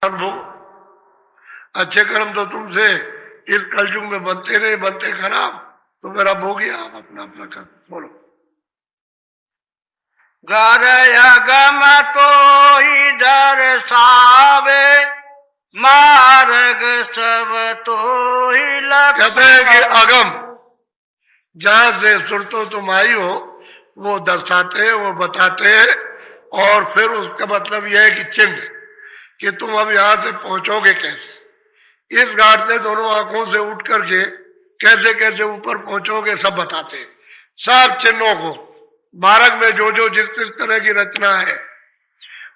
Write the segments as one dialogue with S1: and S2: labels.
S1: भोग अच्छे कर्म तो तुमसे इस कलयुग में बनते रहे, बनते खराब, तो मेरा भोग ही आप अपना अपना कर बोलो।
S2: घर अगम तो इधर सावे, मार्ग सब तो ही लख।
S1: कहते हैं कि अगम जहां से सुरतो तुम आई हो वो दर्शाते, वो बताते, और फिर उसका मतलब यह है कि चिन्ह कि तुम अब यहां से पहुंचोगे कैसे, इस घाट से दोनों आंखों से उठ करके कैसे कैसे ऊपर पहुंचोगे सब बताते हैं। सब चिन्हों को मार्ग में जो जो जिस जिस तरह की रचना है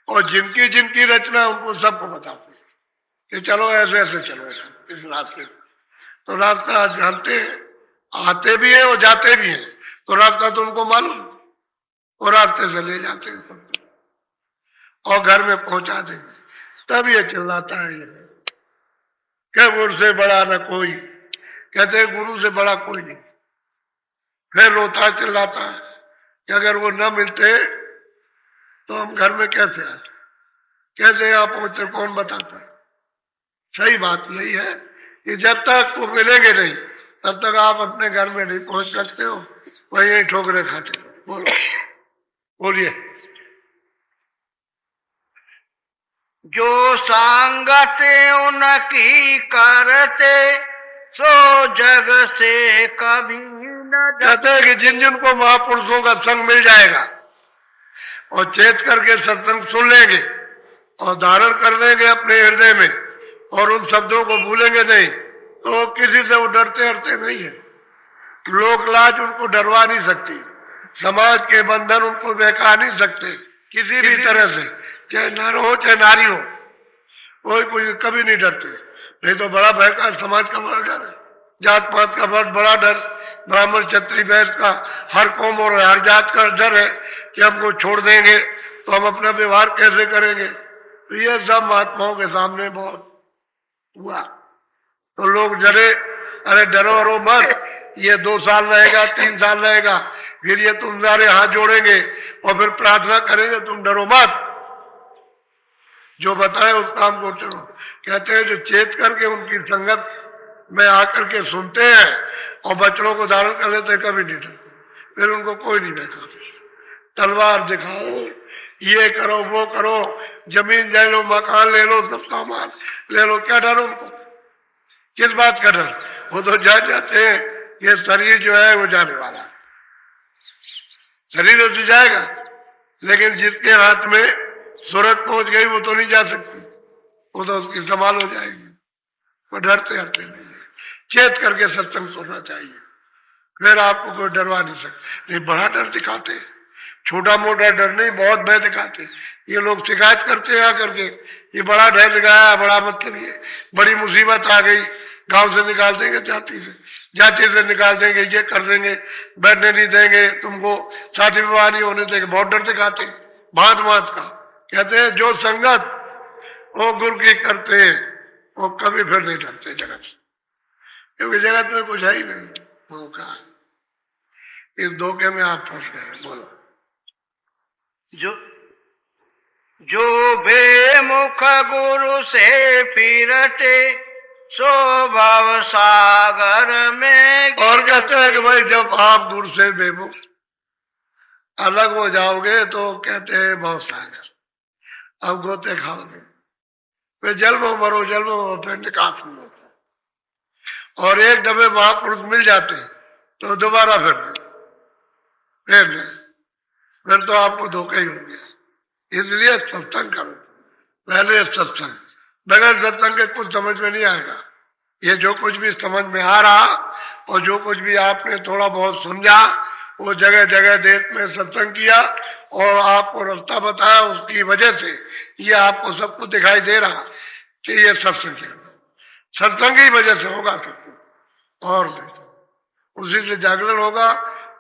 S1: और जिनकी जिनकी रचना उनको सबको बताते हैं कि चलो ऐसे ऐसे चलो ऐसे इस रास्ते। तो रास्ता जानते हैं, आते भी हैं और जाते भी हैं, तो रास्ता तो उनको मालूम, और रास्ते से ले जाते हैं सबको और घर में पहुंचा देंगे। तब ये चिल्लाता है ये क्या गुरु से बड़ा न कोई, कहते हैं गुरु से बड़ा कोई नहीं। फिर रोता चिल्लाता है कि अगर वो न मिलते तो हम घर में कैसे आते, कैसे यहाँ पहुंचते, कौन बताता है। सही बात यही है कि जब तक वो मिलेंगे नहीं तब तक आप अपने घर में नहीं पहुंच सकते हो, वही ठोकरे खाते हो। बोलो बोलिए।
S2: जो संगत उनकी करते, सो जग से कभी न
S1: कहते हैं कि जिन जिन को महापुरुषों का संग मिल जाएगा और चेत करके सत्संग सुन लेंगे और धारण कर लेंगे अपने हृदय में और उन शब्दों को भूलेंगे नहीं, तो किसी से वो डरते हरते नहीं है। लोक लाज उनको डरवा नहीं सकती, समाज के बंधन उनको बहका नहीं सकते किसी भी तरह से, चाहे नर हो चाहे नारी हो, कोई कोई कभी नहीं डरते। नहीं तो बड़ा भय का समाज का बड़ा डर है, जात पात का बड़ा डर, ब्राह्मण क्षत्रिय वैश्य का, हर कौम और हर जात का डर है कि हमको छोड़ देंगे तो हम अपना व्यवहार कैसे करेंगे। तो ये सब महात्माओं के सामने बहुत हुआ, तो लोग डरे, अरे डरो वरो मत, ये 2 साल रहेगा 3 साल रहेगा, फिर ये तुम्हारे हाथ जोड़ेंगे और फिर प्रार्थना करेंगे, तुम डरो मत, जो बताए उस काम को चलो। कहते हैं जो चेत करके उनकी संगत में आकर के सुनते हैं और बच्चों को धारण कर लेते हैं, कभी नहीं डरते, फिर उनको कोई नहीं देखा। तलवार दिखाओ, ये करो वो करो, जमीन ले लो, मकान ले लो, सब सामान ले लो, क्या डर उनको, किस बात का डर। वो तो जान जाते हैं ये शरीर जो है वो जाने वाला है, शरीर तो जाएगा, लेकिन जिसके हाथ में सूरत पहुंच गई वो तो नहीं जा सकती, वो तो उसकी संभाल हो जाएगी। वो डरते हरते नहीं है, चेत करके सत्संग सुनना चाहिए, फिर आपको कोई डरवा नहीं सकता। नहीं बड़ा डर दिखाते, छोटा मोटा डर नहीं, बहुत भय दिखाते। ये लोग शिकायत करते हैं आकर के, ये बड़ा भय दिखाया, बड़ा मतलब ये बड़ी मुसीबत आ गई, गांव से निकाल देंगे, जाति से निकाल देंगे, ये कर देंगे, बैठने नहीं देंगे, तुमको शादी विवाह नहीं होने देंगे, बहुत डर दिखाते भांत भांत का। कहते हैं जो संगत वो गुरु की करते हैं वो कभी फिर नहीं डरते जगत से, क्योंकि जगत में कुछ है ही नहीं धोखा। इस धोखे में आप फंस गए। बोलो।
S2: जो बेमुख गुरु से फिरते, सो भव सागर में।
S1: और कहते हैं कि भाई जब आप गुरु से बेमुख अलग हो जाओगे तो कहते हैं भव सागर, अब गोते खाओगे, फिर जन्म मरो जन्म मरो, फिर निकास नहीं होता। और एक दफे महापुरुष मिल जाते तो दोबारा फिर तो आपको धोखा ही हो गया। इसलिए सत्संग करो, पहले सत्संग, बगैर सत्संग के कुछ समझ में नहीं आएगा। ये जो कुछ भी समझ में आ रहा और जो कुछ भी आपने थोड़ा बहुत समझा, वो जगह जगह देश में सत्संग किया और आपको रास्ता बताया, उसकी वजह से ये आपको सब कुछ दिखाई दे रहा कि ये सत्संग है, सत्संग की वजह से होगा सब कुछ, और उसी से जागरण होगा,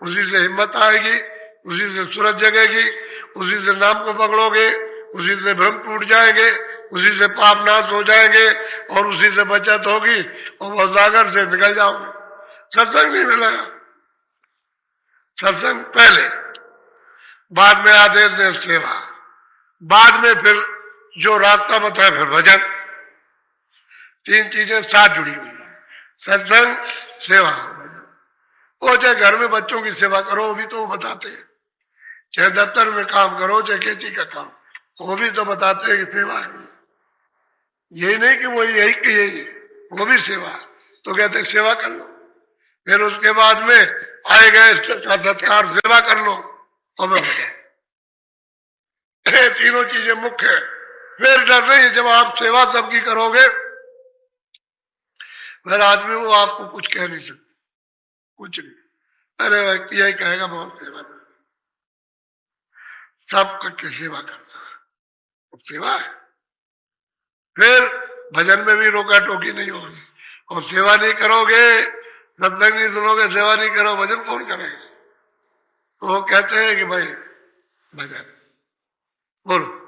S1: उसी से हिम्मत आएगी, उसी से सूरज जगेगी, उसी से नाम को पकड़ोगे, उसी से भ्रम टूट जाएंगे, उसी से पाप नाश हो जाएंगे और उसी से बचत होगी और वह सागर से निकल जाओगे। सत्संग नहीं मिलेगा, सत्संग पहले, बाद में आदेश दे सेवा, बाद में फिर जो रास्ता बताए फिर भजन। तीन चीजें साथ जुड़ी हुई है, सत्संग, सेवा, भजन। वो चाहे घर में बच्चों की सेवा करो, वो भी तो वो बताते हैं, चाहे दफ्तर में काम करो, चाहे खेती का काम, वो भी तो बताते हैं कि सेवा है। यही नहीं कि वो यही कि यही, वो भी सेवा, तो कहते हैं सेवा कर लो। फिर उसके बाद में आए गए सत्कार, सेवा कर लो और भजन। तीनों चीजें मुख्य है। फिर डर नहीं, जब आप सेवा सबकी करोगे फिर आदमी वो आपको कुछ कह नहीं सकते, कुछ नहीं। अरे व्यक्ति यही कहेगा बहुत सेवा कर, सबकी सेवा करता है, सेवा है। फिर भजन में भी रोका टोकी नहीं होगी। और सेवा नहीं करोगे, सत्संग नहीं सुनोगे, सेवा नहीं करो, भजन कौन करेगा? तो वो कहते हैं कि भाई भजन बोलो।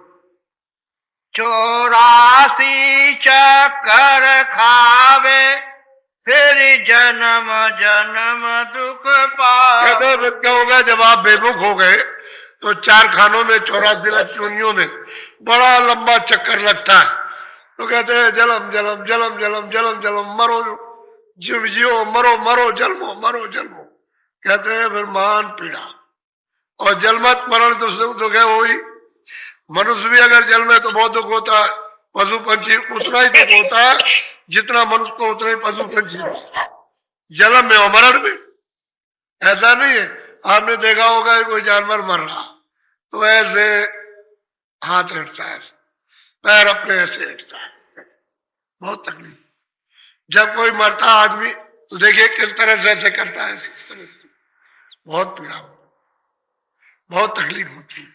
S2: 84 चक्कर खावे, फिर जन्म जन्म दुख पावे।
S1: कहते क्या होगा जब आप बेमुख हो गए तो 4 खानों में 84 लाख योनियों में बड़ा लंबा चक्कर लगता है। तो कहते हैं जलम जलम जलम जलम जलम जलम, मरो जीव जियो, मरो मरो जन्मो, मरो जन्मो। कहते हैं फिर महान पीड़ा। और जलमत मरण तो सुख दुख है वही। मनुष्य भी अगर जल में तो बहुत दुख होता है, पशु पंछी उतना ही दुख होता है जितना मनुष्य को उतना ही पशु पंछी। जलम में और मरण में ऐसा नहीं है। आपने देखा होगा कोई जानवर मर रहा तो ऐसे हाथ हटता है, पैर अपने ऐसे हटता है, बहुत तकलीफ। जब कोई मरता आदमी तो देखिए किस तरह से ऐसे करता है, बहुत पीड़ा, बहुत तकलीफ होती है,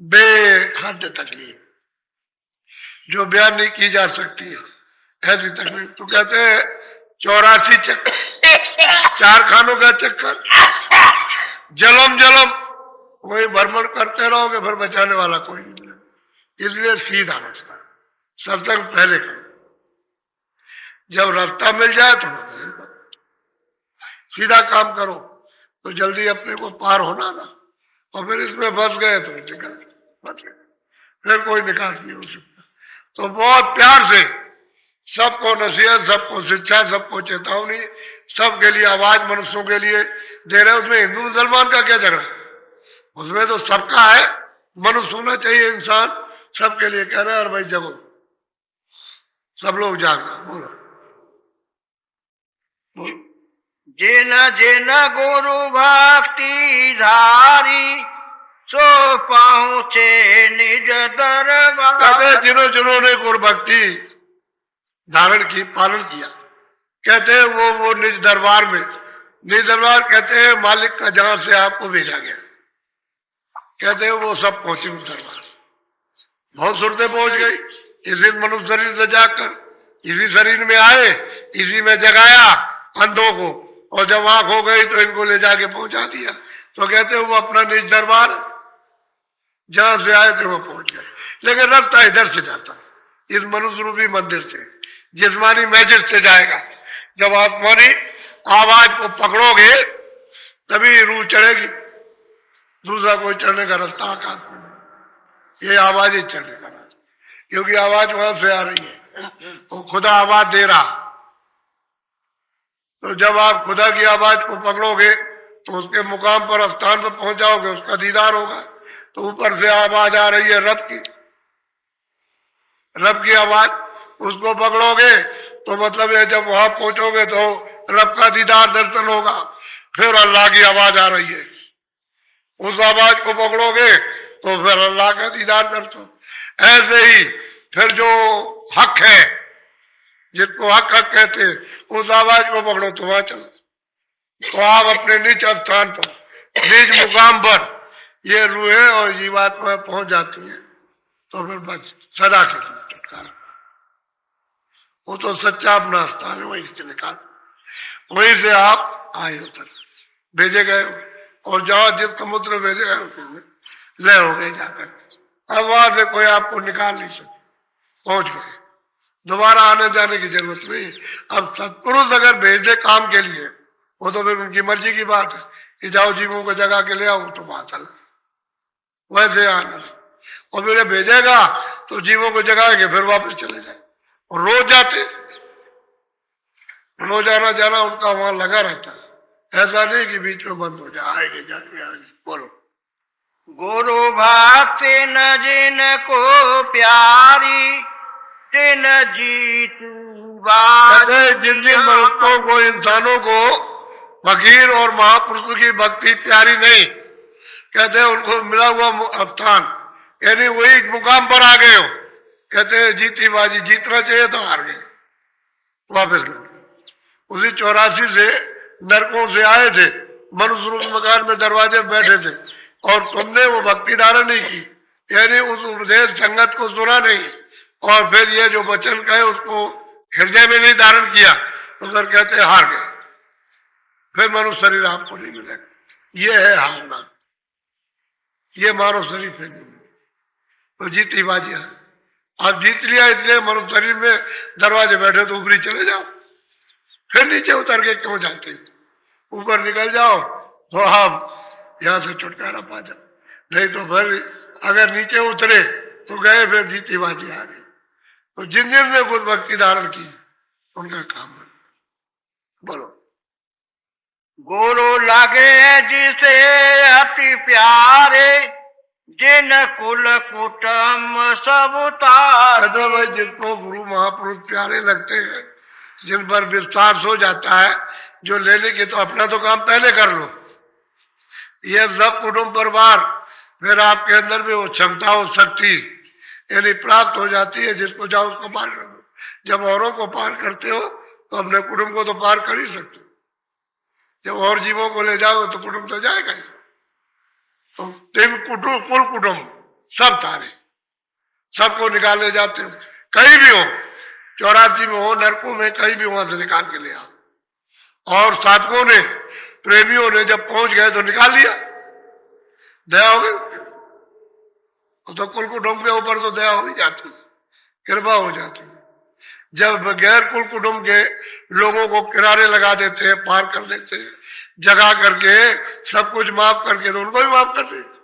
S1: बेहद तकलीफ जो बयान नहीं की जा सकती है, ऐसी तकलीफ। तो कहते हैं 84 चक्कर, 4 खानों का चक्कर, जलम जलम, वही भ्रमण करते रहोगे, फिर बचाने वाला कोई नहीं मिलेगा। इसलिए सीधा रास्ता, सत्संग पहले करो, जब रास्ता मिल जाए तो सीधा काम करो तो जल्दी अपने को पार होना ना। और फिर इसमें फंस गए तो निकल फिर कोई निकास नहीं हो सकता। तो बहुत प्यार से सबको नसीहत, सबको शिक्षा, सबको चेतावनी, सबके लिए आवाज मनुष्यों के लिए दे रहे। उसमें हिंदू मुसलमान का क्या झगड़ा, उसमें तो सबका है। मनुष्य होना चाहिए इंसान, सबके लिए कह रहा है। और भाई जगो, सब लोग जागना, बोलो बोलो।
S2: जिन जिन गुरु भक्ति धारी, सो पहुँचे निज दरबार।
S1: जिन्हों जिन्होंने गुरु भक्ति धारण की, पालन किया, कहते हैं वो निज दरबार में। निज दरबार कहते हैं मालिक का जहां से आपको भेजा गया, कहते हैं वो सब पहुंचे उस दरबार। बहुत सुरतें पहुंच गई। इसी मनुष्य शरीर से जाकर इसी शरीर में आए, इसी में जगाया अंधों को, और जब आंख हो गई तो इनको ले जाके पहुंचा दिया। तो कहते हैं वो अपना निज दरबार जहां से आए थे वो पहुंच गए। लेकिन रास्ता इधर से जाता, इस मनुष्य रूपी मंदिर से, जिस्मानी मैजिक से जाएगा। जब आत्मानी आवाज को पकड़ोगे तभी रूह चढ़ेगी, दूसरा कोई चढ़ने का रास्ता आकाश में, ये आवाज ही चढ़ने का रास्ता, क्योंकि आवाज वहां से आ रही है, वो खुदा आवाज दे रहा। तो जब आप खुदा की आवाज को पकड़ोगे तो उसके मुकाम पर, स्थान पर पहुंच जाओगे, उसका दीदार होगा। तो ऊपर से आवाज आ रही है रब की, रब की आवाज, उसको पकड़ोगे तो मतलब है जब वहां पहुंचोगे तो रब का दीदार दर्शन होगा। फिर अल्लाह की आवाज आ रही है, उस आवाज को पकड़ोगे तो फिर अल्लाह का दीदार दर्शन। ऐसे ही फिर जो हक है, जिसको हक हक कहते, उस आवाज को पकड़ो तो वहां चलो। तो आप अपने निज स्थान पर, निज मुकाम पर ये रूहें और जीवात्मा पहुंच जाती हैं। तो फिर बस सदा के लिए छुटकारा, वो तो सच्चा अपना स्थान है, वहीं से निकाल, वहीं से आप आए उतर भेजे गए, और जहां जिस समुद्र भेजे गए उसमें ले हो गए जाकर। अब वहां से कोई आपको निकाल नहीं सकता, पहुंच गए, दोबारा आने जाने की जरूरत नहीं। अब सत्पुरुष अगर भेज दे काम के लिए, वो तो फिर उनकी मर्जी की बात है कि जाओ जीवों को जगा के ले आओ, तो बात अलग, वैसे आना। और मेरे भेजेगा तो जीवों को जगाएंगे, फिर वापस चले जाए। और रोज जाते, रोजाना जाना उनका वहां लगा रहता है, ऐसा नहीं कि बीच में बंद हो जाए, आएंगे जाएंगे आएंगे। बोलो।
S2: गुरु भक्ति न जिनको प्यारी तिन जीतू
S1: कहते हैं जिन जिन मनुष्यों को, इंसानों को फकीर और महापुरुषों की भक्ति प्यारी नहीं, कहते हैं उनको मिला हुआ स्थान, यानी वही मुकाम पर आ गए हो। कहते हैं जीती बाजी, जीतना चाहिए तो हार गए, वापस उसी 84 से नरकों से आए थे, मनुष्य रूप मकान में दरवाजे में बैठे थे, और तुमने वो भक्ति धारण नहीं की, यानी उस उपदेश संगत को सुना नहीं, और फिर ये जो वचन कहे उसको हृदय में नहीं धारण किया, तो फिर कहते हार गए, फिर मनुष्य शरीर आपको नहीं मिलेगा। ये है हारना, ये मानव शरीर फिर नहीं मिलेगा। तो जीती बाजी है, आप जीत लिया इसलिए मनुष्य शरीर में दरवाजे बैठे तो ऊपरी चले जाओ, फिर नीचे उतर के क्यों जाते, ऊपर निकल जाओ तो आप यहां से छुटकारा पा जाओ, नहीं तो फिर अगर नीचे उतरे तो गए, फिर जीती बाजी आ गई। तो जिन जिन ने खुद भक्ति धारण की उनका काम है। बोलो।
S2: गुरु लगे जिसे अति प्यारे जिन कुल कुटुंब सब उतार।
S1: तो भाई जिनको गुरु महापुरुष प्यारे लगते हैं, जिन पर विश्वास हो जाता है, जो लेने के तो अपना तो काम पहले कर लो, ये सब कुटुंब परिवार फिर आपके अंदर भी वो क्षमता हो, शक्ति यानी प्राप्त हो जाती है, जिसको जाओ उसको पार कर दो। जब औरों को पार करते हो तो अपने कुटुंब को तो पार कर ही सकते हो, जब और जीवों को ले जाओगे तो कुटुंब तो जाएगा ही। तो तीन कुटुंब, कुल कुटुंब सब तारे, सबको निकाले जाते हो, कहीं भी हो, 84 में हो, नरकों में, कहीं भी वहां से निकाल के ले आओ। और साधकों ने, प्रेमियों ने जब पहुंच गए तो निकाल लिया, दया हो गई, तो कुल कुटुंब के ऊपर तो दया हो ही जाती, कृपा हो जाती। जब गैर कुल कुटुंब के लोगों को किनारे लगा देते हैं, पार कर देते हैं, जगा करके सब कुछ माफ करके, तो उनको भी माफ कर देते,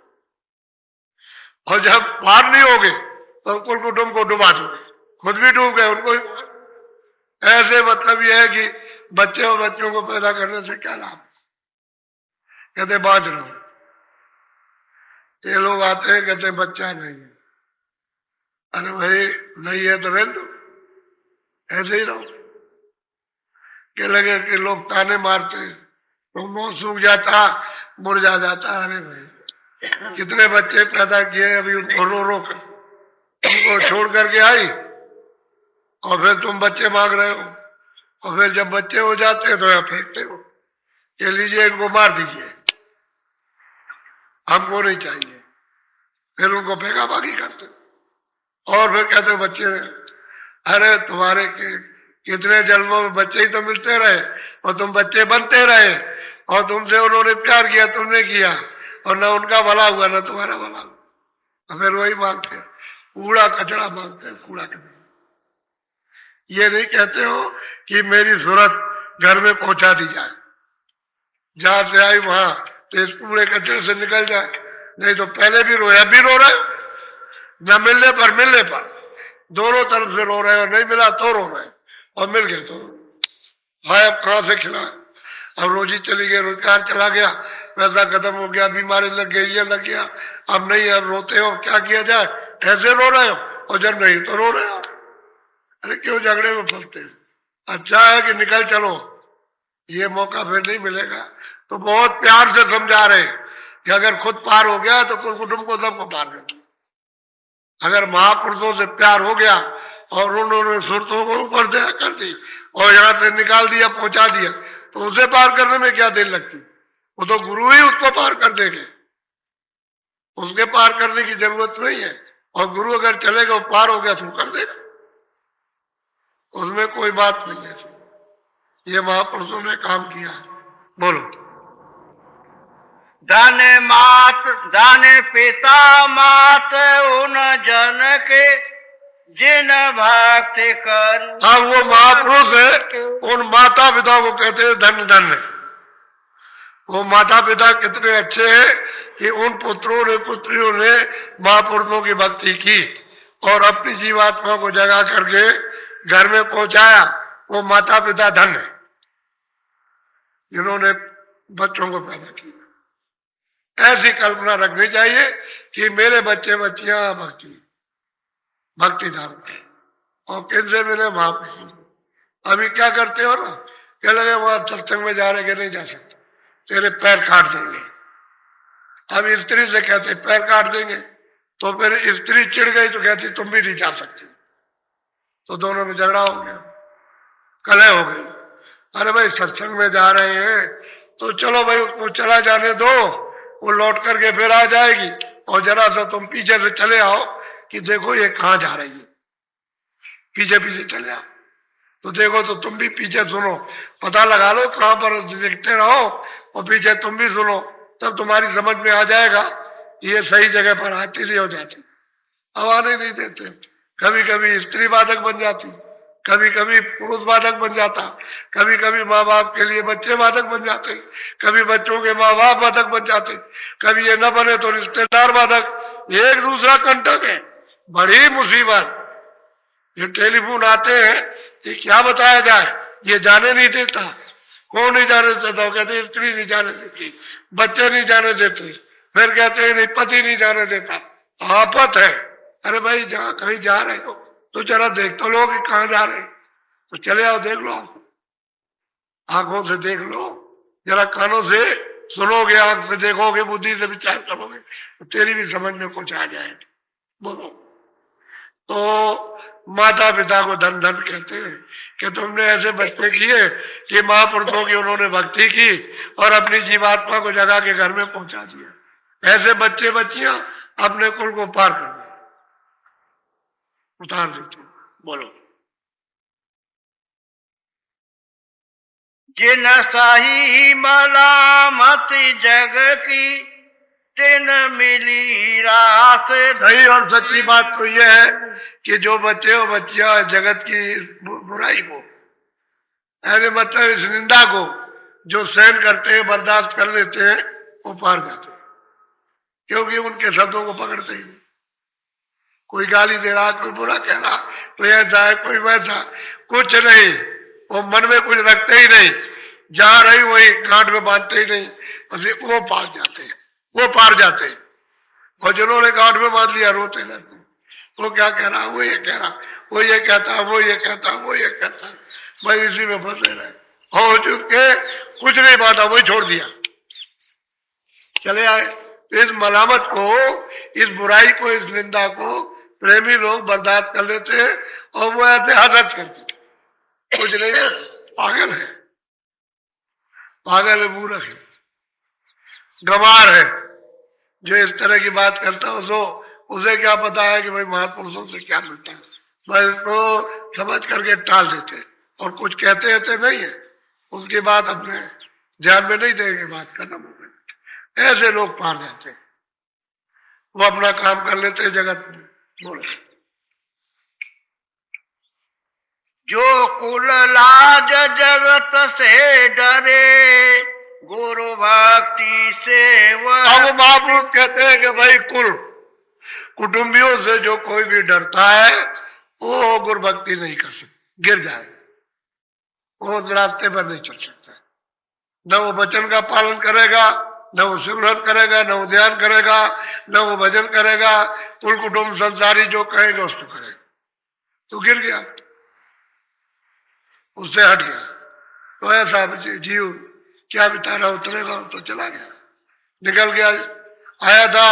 S1: और जब पार नहीं होगे तो कुल कुटुंब को डुबा दोगे, खुद भी डूब गए, उनको भी। ऐसे मतलब यह है कि बच्चे और बच्चों को पैदा करने से क्या लाभ, कहते बांध रहो। ये लोग आते हैं कहते बच्चा नहीं है, अरे भाई नहीं है तो रहने दो, ऐसे ही रहो। क्या लगे कि लोग ताने मारते हैं तो मुंह सूख जाता, मुरझा जाता, अरे भाई कितने बच्चे पैदा किए, अभी उनको रो रो कर उनको छोड़ करके आई, और फिर तुम बच्चे मांग रहे हो, और फिर जब बच्चे हो जाते हैं तो यहाँ फेंकते हो, ये लीजिए इनको मार दीजिए, हमको नहीं चाहिए, फिर उनको फेंका बागी करते, और फिर कहते बच्चे, अरे तुम्हारे कितने जन्मों में बच्चे ही तो मिलते रहे, और तुम बच्चे बनते रहे, और तुमसे उन्होंने प्यार किया, तुमने किया, और न उनका भला हुआ न तुम्हारा भला हुआ, और फिर वही मांगते हैं, कूड़ा कचड़ा मांगते हैं, कूड़ा कचड़ा। ये नहीं कहते हो कि मेरी सूरत घर में पहुंचा दी जाए, जहां से आई वहां तो इस कूड़े कचरे से निकल जाए, नहीं तो पहले भी रोया, भी रो रहे, न मिलने पर मिलने पर दोनों तरफ से रो रहे हो, नहीं मिला तो रो रहे, और मिल गए तो हाय अब कहां से खिला, अब रोजी चली गई, रोजगार चला गया, पैसा खत्म हो गया, बीमारी लग गई, ये लग गया, अब नहीं, अब रोते हो, क्या किया जाए, ऐसे रो रहे हो, और जब नहीं तो रो रहे हो, अरे क्यों झगड़े में फंसते, अच्छा है कि निकल चलो, ये मौका फिर नहीं मिलेगा। तो बहुत प्यार से समझा रहे कि अगर खुद पार हो गया तो कुल कुटुंब को सबको पार कर दिया, अगर महापुरुषों से प्यार हो गया और उन्होंने सुरतों को ऊपर दया कर दी और यहाँ से निकाल दिया, पहुंचा दिया, तो उसे पार करने में क्या देर लगती, वो तो गुरु ही उसको पार कर देंगे, उसके पार करने की जरूरत नहीं है, और गुरु अगर चलेगा वो पार हो गया तो कर देगा, उसमें कोई बात नहीं है। ये महापुरुषों ने काम किया। बोलो।
S2: धन मात धन पिता मात उन जन के जिन भक्ति कर।
S1: हाँ, वो महापुरुष है, उन माता पिता को कहते हैं धन धन। वो माता पिता कितने अच्छे हैं कि उन पुत्रों ने पुत्रियों ने महापुरुषों की भक्ति की, और अपनी जीवात्मा को जगा करके घर में पहुंचाया, वो माता पिता धन्य है जिन्होंने बच्चों को पैदा किया। ऐसी कल्पना रखनी चाहिए कि मेरे बच्चे बच्चियां भक्ति धारण और किनसे मिले, महापुरुषों। अभी क्या करते हो ना, क्या लगे वहां सत्संग में जा रहे कि नहीं जा सकते, तेरे पैर काट देंगे। अब स्त्री से कहते पैर काट देंगे, तो फिर स्त्री चिढ़ गई तो कहती तुम भी नहीं जा सकती, तो दोनों में झगड़ा हो गया, कलह हो गई। अरे भाई सत्संग में जा रहे हैं तो चलो भाई उसको चला जाने दो, वो लौट करके फिर आ जाएगी, और जरा सा तुम पीछे से चले आओ कि देखो ये कहाँ जा रही है, पीछे पीछे चले आओ तो देखो, तो तुम भी पीछे सुनो, पता लगा लो कहां पर, देखते रहो और पीछे तुम भी सुनो, तब तुम्हारी समझ में आ जाएगा ये सही जगह पर आती नहीं हो जाती। अब आने नहीं देते, कभी कभी स्त्री बाधक बन जाती, कभी कभी पुरुष बाधक बन जाता, कभी कभी माँ बाप के लिए बच्चे बाधक बन जाते, कभी बच्चों के माँ बाप बाधक बन जाते, कभी ये न बने तो रिश्तेदार बाधक, एक दूसरा कंटक है, बड़ी मुसीबत। ये टेलीफोन आते हैं, ये क्या बताया जाए, ये जाने नहीं देता, कौन नहीं जाने देता, कहते स्त्री नहीं जाने देती, बच्चे नहीं जाने देते, फिर कहते हैं नहीं पति नहीं जाने देता, आफत है। अरे भाई जहाँ कहीं जा रहे हो तो जरा देख तो लो कि कहाँ जा रहे, तो चले आओ देख लो, आंखों से देख लो, जरा कानों से सुनोगे, आंख से देखोगे, बुद्धि से विचार करोगे तो तेरी भी समझ में कुछ आ जाएगा। बोलो। तो माता पिता को धन धन कहते हैं कि तुमने ऐसे बच्चे किए कि महापुरुषों की उन्होंने भक्ति की और अपनी जीवात्मा को जगा के घर में पहुंचा दिया। ऐसे बच्चे बच्चियां अपने कुल को पार कर दिया, उतार देते। बोलो।
S2: जिन सही मलामत जग की तिन मिली रास।
S1: सही और सच्ची बात तो यह है कि जो बच्चे और बच्चियां जगत की बुराई को, ऐसे मतलब इस निंदा को जो सहन करते हैं, बर्दाश्त कर लेते हैं, वो पार जाते हैं, क्योंकि उनके शब्दों को पकड़ते ही। कोई गाली दे रहा, कोई बुरा कह रहा, कोई ऐसा है, कोई वैसा, कुछ नहीं, वो मन में कुछ रखते ही नहीं, जहां रही वही गांठ में बांधते ही नहीं, वो पार जाते हैं, वो पार जाते हैं। और जिन्होंने गांठ में बांध लिया रोते रहते, वो क्या कह रहा, वो ये कह रहा, वो ये कहता, वो ये कहता, वो ये कहता, भाई इसी में फंसे रहे, हो चुके कुछ नहीं बांधा, वही छोड़ दिया, चले आए। इस मलामत को, इस बुराई को, इस निंदा को प्रेमी लोग बर्दाश्त कर लेते हैं और वो ऐसे हदत करते, कुछ नहीं, पागल है, पागल है, मूर्ख है, गंवार है, जो इस तरह की बात करता हो तो उसे क्या पता है कि भाई महापुरुषों से क्या मिलता है, बस तो समझ करके टाल देते और कुछ कहते रहते नहीं है, उसकी बात अपने ध्यान में नहीं देंगे, बात करना मुमकिन। ऐसे लोग पार जाते, वो अपना काम कर लेते हैं जगत में। बोले।
S2: जो कुल लाज जगत से डरे गुरु भक्ति से वह।
S1: अब महापुरुष कहते हैं कि भाई कुल कुटुंबियों से जो कोई भी डरता है वो गुरु भक्ति नहीं कर सकता, गिर जाए, वो रास्ते पर नहीं चल सकता, न वो वचन का पालन करेगा, न वो सिमरन करेगा, न वो ध्यान करेगा, न वो भजन करेगा, कुल कुटुंब संसारी जो कहेगा उसको करेगा, तो गिर गया, उससे हट गया। तो ऐसा जीव क्या बिताना, उतरेगा तो चला गया, निकल गया, आया था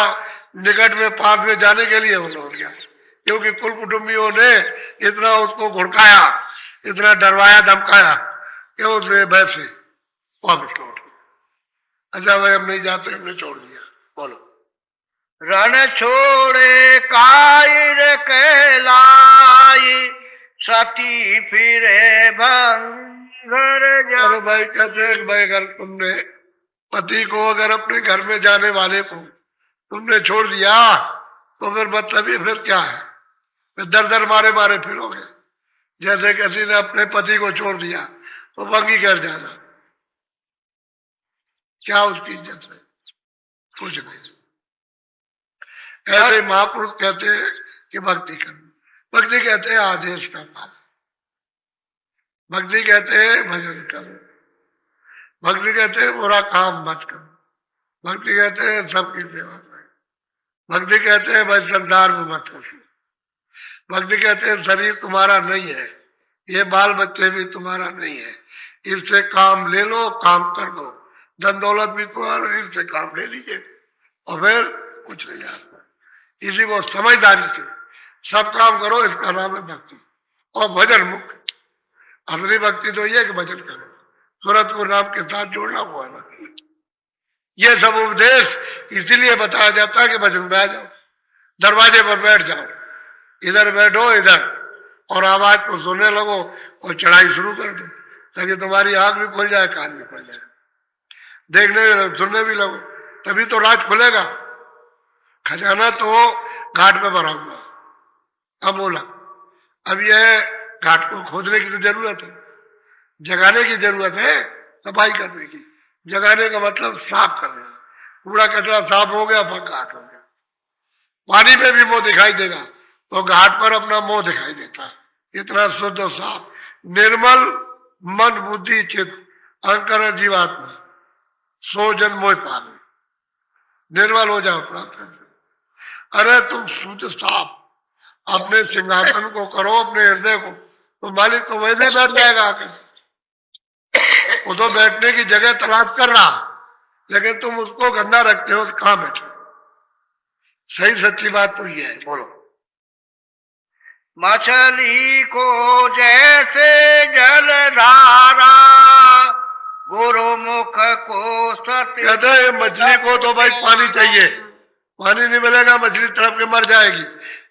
S1: निकट में पास में जाने के लिए वो लौट गया, क्योंकि कुल कुटुंबियों ने इतना उसको घुड़काया, इतना डरवाया धमकाया कि उसने वैसे वापस लौट गया। अच्छा भाई हम नहीं जाते, हमने छोड़ दिया। बोलो।
S2: रण छोड़े कायर कहलाई सती फिरे भंगर।
S1: अरे भाई कहते हैं भाई अगर तुमने पति को, अगर अपने घर में जाने वाले को तुमने छोड़ दिया तो फिर मतलब ये फिर क्या है, फिर दर दर मारे मारे फिरोगे, जैसे किसी ने अपने पति को छोड़ दिया तो बंगी कर जाना, क्या उसकी इज्जत है, कुछ नहीं। ऐसे महापुरुष कहते हैं कि भक्ति करो। भक्ति कहते हैं आदेश का पालन, भक्ति कहते हैं भजन करो, भक्ति कहते हैं बुरा काम मत करो, भक्ति कहते हैं सबकी सेवा करो, भक्ति कहते हैं भाई संसार में मत हो, भक्ति कहते हैं शरीर तुम्हारा नहीं है, ये बाल बच्चे भी तुम्हारा नहीं है, इससे काम ले लो, काम कर दो, धन दौलत भी तुम्हारा, इससे काम ले लीजिए और फिर कुछ नहीं आता। इसी को समझदारी से सब काम करो, इसका नाम है भक्ति। और भजन मुख्य असली भक्ति तो ये कि भजन करो, सूरत को नाम के साथ जोड़ना हुआ है भक्ति। ये सब उपदेश इसीलिए बताया जाता है कि भजन में आ जाओ, दरवाजे पर बैठ जाओ, इधर बैठो इधर, और आवाज को सुनने लगो और चढ़ाई शुरू कर दो, ताकि तुम्हारी आंख भी खुल जाए, कान भी खुल जाए, देखने भी लगो, सुनने भी लगो, तभी तो राज खुलेगा। खजाना तो घाट पे भरा हुआ अमोला, अब यह घाट को खोदने की तो जरूरत है, जगाने की जरूरत है, सफाई करने की। जगाने का मतलब साफ करना, कूड़ा कचरा साफ हो गया, घाट हो गया। पानी में भी मुंह दिखाई देगा तो घाट पर अपना मुंह दिखाई देता है, इतना शुद्ध और साफ, निर्मल मन बुद्धि चित्त अंकर जीवात्मा सो जन मोह पावे, निर्मल हो जाओ प्राप्त कर। अरे तुम शुद्ध साफ अपने सिंहासन को करो, अपने हृदय को, तो मालिक तो वैसे बैठ जाएगा आकर। वो तो बैठने की जगह तलाश कर रहा, लेकिन तुम उसको गंदा रखते हो, कहां बैठे। सही सच्ची बात तो ये है। बोलो।
S2: मछली को जैसे जलधारा गुरुमुख को सत्य।
S1: कहते हैं मछली को तो भाई पानी चाहिए, पानी नहीं मिलेगा मछली तड़प के मर जाएगी।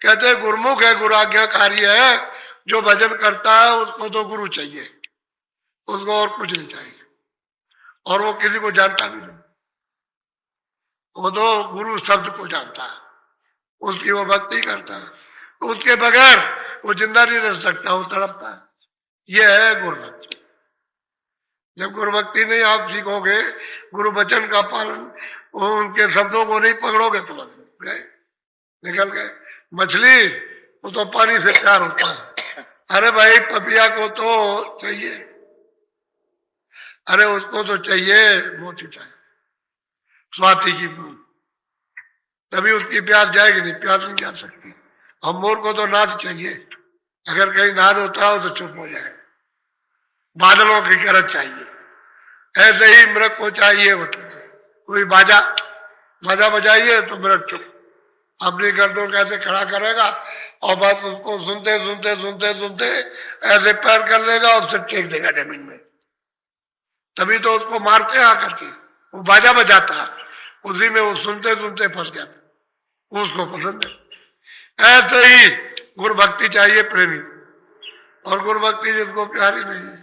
S1: कहते हैं गुरुमुख है, गुरु आज्ञाकारी है, जो भजन करता है उसको तो गुरु चाहिए, उसको और कुछ नहीं चाहिए, और वो किसी को जानता भी नहीं, वो तो गुरु शब्द को जानता है, उसकी वो भक्ति करता है, उसके बगैर वो जिंदा नहीं रह सकता, वो तड़पता है। ये है गुरु भक्ति। जब गुरु भक्ति नहीं आप सीखोगे, गुरु वचन का पालन, उनके शब्दों को नहीं पकड़ोगे तो गए, निकल गए। मछली वो तो पानी से प्यार होता है। अरे भाई पपिया को तो चाहिए, अरे उसको तो चाहिए मोती चाहिए, स्वाति की बूंद, तभी उसकी प्यास जाएगी, नहीं प्यास नहीं जा सकती। और मोर को तो नाद चाहिए, अगर कहीं नाद होता हो तो चुप हो जाए, बादलों की गरज चाहिए। ऐसे ही मृग को चाहिए, होता कोई बाजा बजाइए तो मृग चुप, अपनी गर्दन कैसे खड़ा करेगा और बस उसको सुनते सुनते सुनते सुनते ऐसे पैर कर लेगा और सिर टेक देगा जमीन में, तभी तो उसको मारते हैं आकर के। वो बाजा बजाता है, उसी में वो सुनते सुनते फंस जाता, उसको पसंद है। ऐसे ही गुरु भक्ति चाहिए प्रेमी, और गुरु भक्ति जिसको प्यारी नहीं है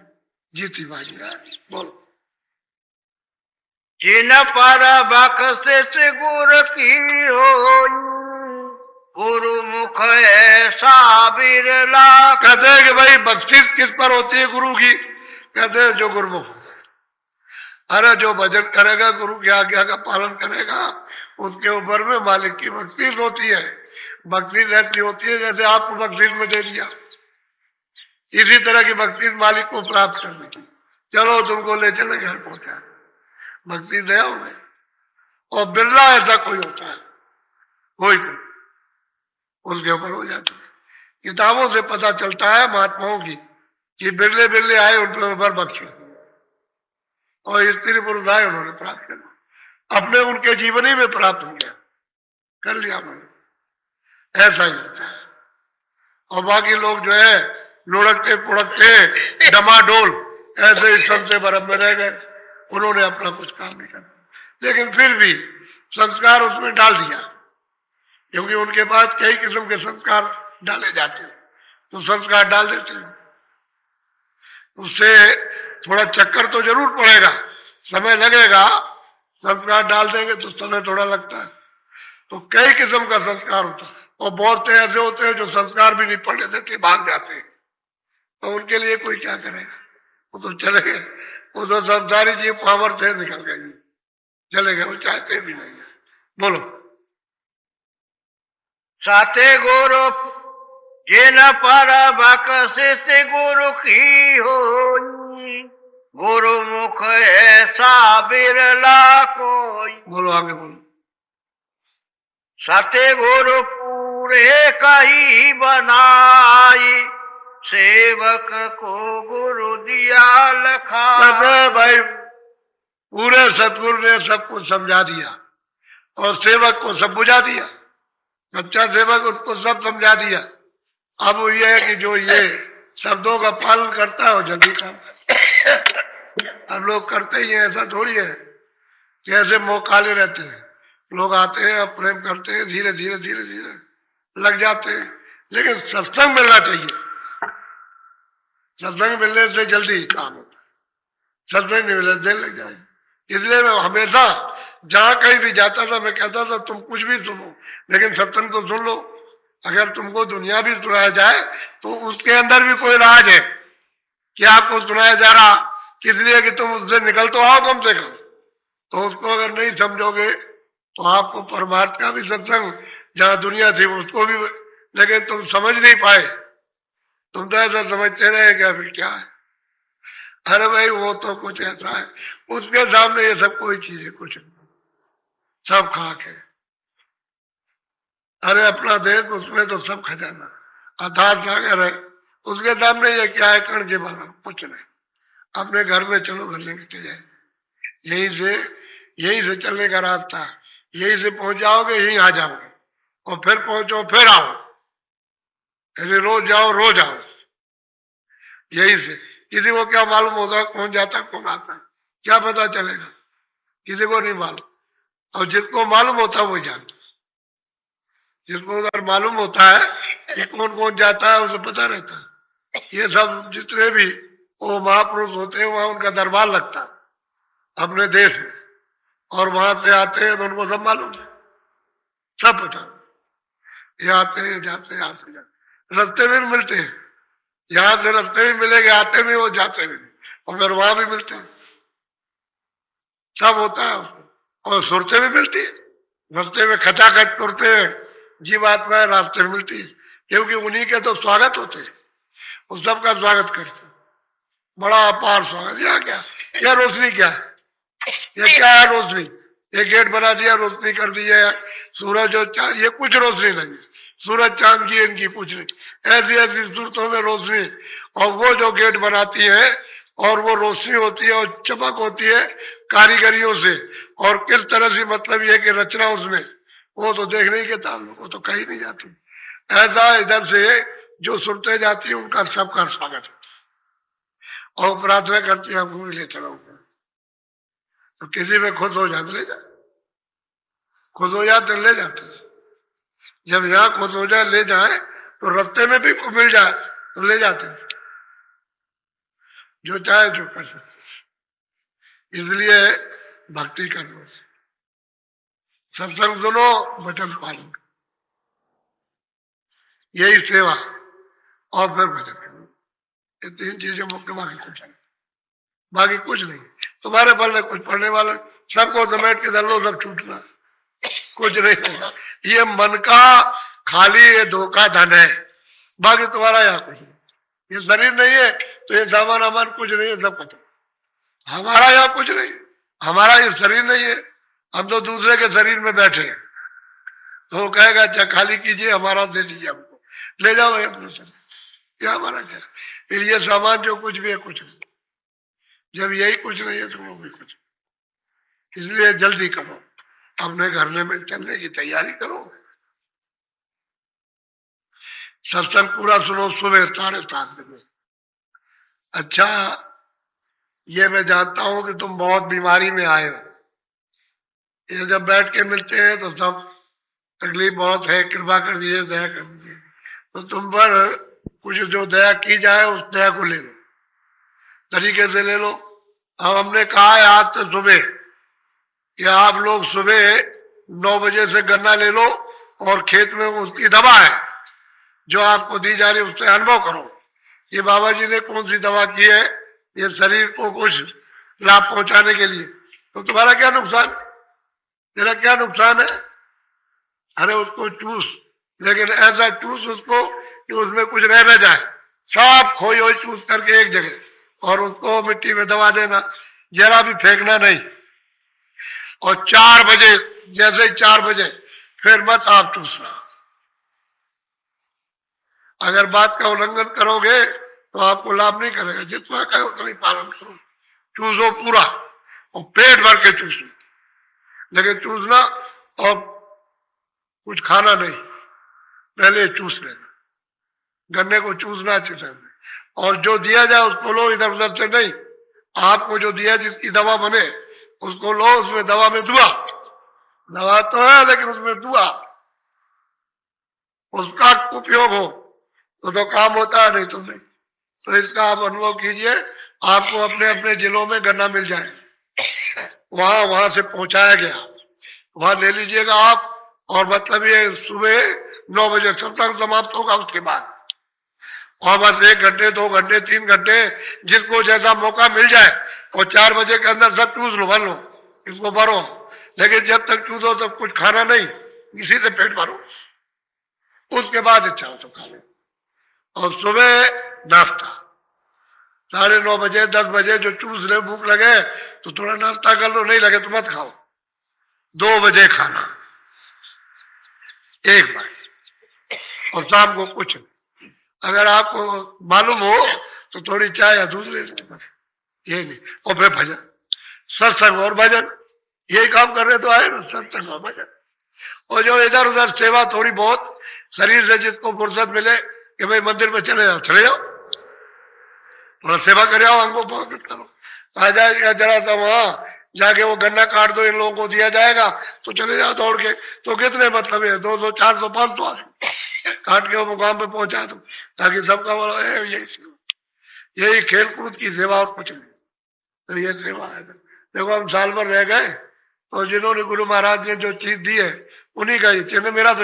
S1: जीती बाजी। बोलो।
S2: जिन पर बख्शिश गुरु की हो, गुरु मुख ऐसा बिरला।
S1: कहते हैं कि भाई बख्शिश किस पर होती है गुरु की? कहते हैं जो गुरुमुख। अरे जो भजन करेगा, गुरु की आज्ञा का पालन करेगा, उसके ऊपर में मालिक की बख्शिश होती है। बख्शिश ऐसी होती है जैसे आपको बख्शिश में दे दिया, इसी तरह की बख्शिश मालिक को प्राप्त करने की। चलो तुमको ले चले घर पहुंचा, बख्शिश दया उन्हें। और बिरला ऐसा कोई होता है, कोई उसके ऊपर हो जाता है। किताबों से पता चलता है महात्माओं की कि बिरले बिरले आए, उनके ऊपर बख्शे, और स्त्री पुरुष आए उन्होंने प्राप्त किया, अपने उनके जीवनी में प्राप्त हो गया, कर लिया उन्होंने। ऐसा ही होता है। और बाकी लोग जो है लुढ़कते पुढ़कते डमाडोल ऐसे ही सबसे बरफ में रह गए, उन्होंने अपना कुछ काम नहीं करना, लेकिन फिर भी संस्कार उसमें डाल दिया, क्योंकि उनके पास कई किस्म के संस्कार डाले जाते हैं, तो संस्कार डाल देते हैं। उससे थोड़ा चक्कर तो जरूर पड़ेगा, समय लगेगा, संस्कार डाल देंगे तो समय थोड़ा लगता है। तो कई किस्म का संस्कार होता है, और बहुत से ऐसे होते हैं जो संस्कार भी नहीं पढ़ने देते, भाग जाते हैं, तो उनके लिए कोई क्या करेगा? वो तो चले गए, वो तो संसारी जी पावर थे, निकल गए, चले गए, वो चाहते भी नहीं है। बोलो।
S2: साते गुरु जिन पर बख्शिश गुरु की होई, गुरु मुख ऐसा बिरला कोई।
S1: बोलो आगे बोलो।
S2: सते गुरु पूरे कही बनाई, सेवक को गुरु दिया लखा।
S1: भाई पूरे सतगुरु ने सबको समझा दिया और सेवक को सब बुझा दिया। सच्चा सेवक उसको सब समझा दिया। अब वो ये है कि जो ये शब्दों का पालन करता है वो जल्दी काम करता है। अब लोग करते ही हैं, ऐसा थोड़ी है कि ऐसे मुंह काले रहते हैं। लोग आते हैं और प्रेम करते हैं, धीरे धीरे धीरे धीरे लग जाते हैं। लेकिन सत्संग मिलना चाहिए। सत्संग मिलने से जल्दी काम होता है। सत्संग नहीं मिले देर लग जाएगी। इसलिए मैं हमेशा जहां कहीं भी जाता था मैं कहता था तुम कुछ भी सुनो लेकिन सत्संग तो सुन लो। अगर तुमको दुनिया भी सुनाया जाए तो उसके अंदर भी कोई राज है कि आपको सुनाया जा रहा, इसलिए कि तुम उससे निकल तो आओ कम से कम। तो उसको अगर नहीं समझोगे तो आपको परमार्थ का भी सत्संग जहां दुनिया थी उसको भी, लेकिन तुम समझ नहीं पाए। तुम तो ऐसा समझते रहे कि अभी क्या है, अरे भाई वो तो कुछ ऐसा है, उसके सामने ये सब कोई चीज है कुछ नहीं, सब खाक है। अरे अपना देख उसमें तो सब खजाना अर्थात सागर है, उसके सामने ये क्या है कण के बारे में कुछ नहीं। अपने घर में चलो घर लेके जाए, यहीं से चलने का रास्ता, यहीं से पहुंच जाओगे यहीं आ जाओगे और फिर पहुंचो फिर आओ, यानी रोज जाओ रोज आओ यहीं से। किसी को क्या मालूम होगा कौन जाता कौन आता, क्या पता चलेगा, किसी को नहीं मालूम। और जिसको मालूम होता है वही जानता, जिसको उधर मालूम होता है कि कौन कौन जाता है उसे पता रहता है। ये सब जितने भी वो महापुरुष होते हैं वहां उनका दरबार लगता है अपने देश में, और वहां से आते हैं तो उनको सब मालूम है, सब पता। ये आते हैं जाते हैं आते जाते, रास्ते में भी मिलते हैं, यहाँ से रास्ते में मिलेंगे आते भी वो जाते भी और फिर वहां भी मिलते हैं, सब होता है उसको। और सुरतें भी मिलती है रास्ते में, खचाखच तुरते हैं जीवात्मा रास्ते में मिलती है, क्योंकि उन्हीं के तो स्वागत होते हैं, वो सबका स्वागत करते हैं, बड़ा अपार स्वागत। यहाँ क्या रोशनी क्या है, ये क्या है रोशनी, ये गेट बना दिया रोशनी कर दी है, सूरज और चांद ये कुछ रोशनी नहीं है, सूरज चांद की इनकी कुछ नहीं, ऐसी ऐसी सूरतों में रोशनी। और वो जो गेट बनाती है और वो रोशनी होती है और चमक होती है कारीगरियों से, और किस तरह से मतलब ये कि रचना उसमें, वो तो देखने के ताल्लुक वो तो कहीं नहीं जाती। ऐसा इधर से जो सुनते जाती है उनका सबका स्वागत है और प्रार्थना करती है हमको ले चलो। तो किसी में खुश हो जाते ले जाए, खुश हो जाते ले जाते, जब यहाँ खुश हो जाए ले जाए तो रास्ते में भी को मिल जाए तो ले जाते, जो चाहे जो कर सकते। इसलिए भक्ति करो, सत्संग सुनो, वचन पालन, यही सेवा और फिर भजन करो, ये तीन चीजें मुख्य, बाकी कुछ नहीं। तुम्हारे पल्ले कुछ पढ़ने वाले सबको समेट के धर लो, सब छूटना कुछ नहीं होगा। ये मन का खाली ये धोखा धन है, बाकी तुम्हारा यहाँ कुछ नहीं। ये शरीर नहीं है तो ये सामान हमारा कुछ नहीं है, सब कुछ हमारा यहाँ कुछ नहीं, हमारा ये शरीर नहीं है, हम तो दूसरे के शरीर में बैठे हैं। तो वो कहेगा अच्छा खाली कीजिए हमारा दे दीजिए हमको, ले जाओ अपने शरीर, ये हमारा क्या। फिर ये सामान जो कुछ भी है कुछ नहीं, जब यही कुछ नहीं है तो वो भी कुछ। इसलिए जल्दी करो, अपने घर में चलने की तैयारी करो, सत्संग पूरा सुनो सुबह 7:30 बजे। अच्छा ये मैं जानता हूं कि तुम बहुत बीमारी में आए हो, ये जब बैठ के मिलते हैं तो सब तकलीफ बहुत है, कृपा कर दीजिए, दया कर दीजिए। तो तुम पर कुछ जो दया की जाए उस दया को ले लो, तरीके से ले लो। अब हमने कहा है आज से सुबह कि आप लोग सुबह 9 बजे से गन्ना ले लो और खेत में उसकी दवा है जो आपको दी जा रही है उससे अनुभव करो, ये बाबा जी ने कौन सी दवा की है, ये शरीर को कुछ लाभ पहुंचाने के लिए। तो तुम्हारा क्या नुकसान, तेरा क्या नुकसान है, अरे उसको चूस, लेकिन ऐसा चूस उसको कि उसमें कुछ रह न जाए, सब खोई हुई चूस करके एक जगह और उसको मिट्टी में दबा देना, जरा भी फेंकना नहीं। और 4 बजे, जैसे ही 4 बजे फिर मत आप चूसना। अगर बात का उल्लंघन करोगे तो आपको लाभ नहीं करेगा। जितना कहे उतना ही पालन करो, चूसो पूरा और पेट भर के चूसो, लेकिन चूसना और कुछ खाना नहीं, पहले चूस लेना। गन्ने को चूसना अच्छी तरह, और जो दिया जाए उसको लो, इधर उधर से नहीं। आपको जो दिया जिसकी दवा बने उसको लो, उसमें दवा में दुआ, दवा तो है लेकिन उसमें दुआ, उसका उपयोग हो तो काम होता है, नहीं तो नहीं। तो इसका आप अनुभव कीजिए, आपको अपने अपने जिलों में गन्ना मिल जाए, वहां से पहुंचाया गया, वहां ले लीजिएगा आप। और मतलब ये सुबह 9 बजे सत्संग समाप्त होगा, उसके बाद और बस 1 घंटे 2 घंटे 3 घंटे जिसको जैसा मौका मिल जाए, और 4 बजे के अंदर सब चूस लो, भर लो, इसको भरो। लेकिन जब तक चूसो तब कुछ खाना नहीं, इसी से पेट भरो, उसके बाद इच्छा हो तो खा लो। और सुबह नाश्ता 9:30 बजे 10 बजे जो चूस ले, भूख लगे तो थोड़ा नाश्ता कर लो, नहीं लगे तो मत खाओ। 2 बजे खाना एक बार, और शाम को कुछ नहीं। अगर आपको मालूम हो तो थोड़ी चाय या दूध ले लो, बस, ये नहीं। और फिर भजन, सत्संग और भजन, यही काम करने तो आए ना, सत्संग और भजन। और जो इधर उधर सेवा थोड़ी बहुत शरीर से जिसको फुर्सत मिले कि भाई मंदिर में चले जाओ, चले जाओ, थोड़ा सेवा कर आओ, हमको बहुत करो। आ जाएगा जरा सा वहां जाके वो गन्ना काट दो, इन लोगों को दिया जाएगा, तो चले जाओ दौड़ के। तो कितने मतलब है, 200 400 500 आदमी काट के वो मुकाम पे पहुंचा दो, ताकि सबका बोलो यही खेल कूद की सेवा और कुछ नहीं। तो ये सेवा है। देखो हम साल भर रह गए, तो जिन्होंने गुरु महाराज ने जो चीज दी है उन्हीं का ही चिन्ह, मेरा तो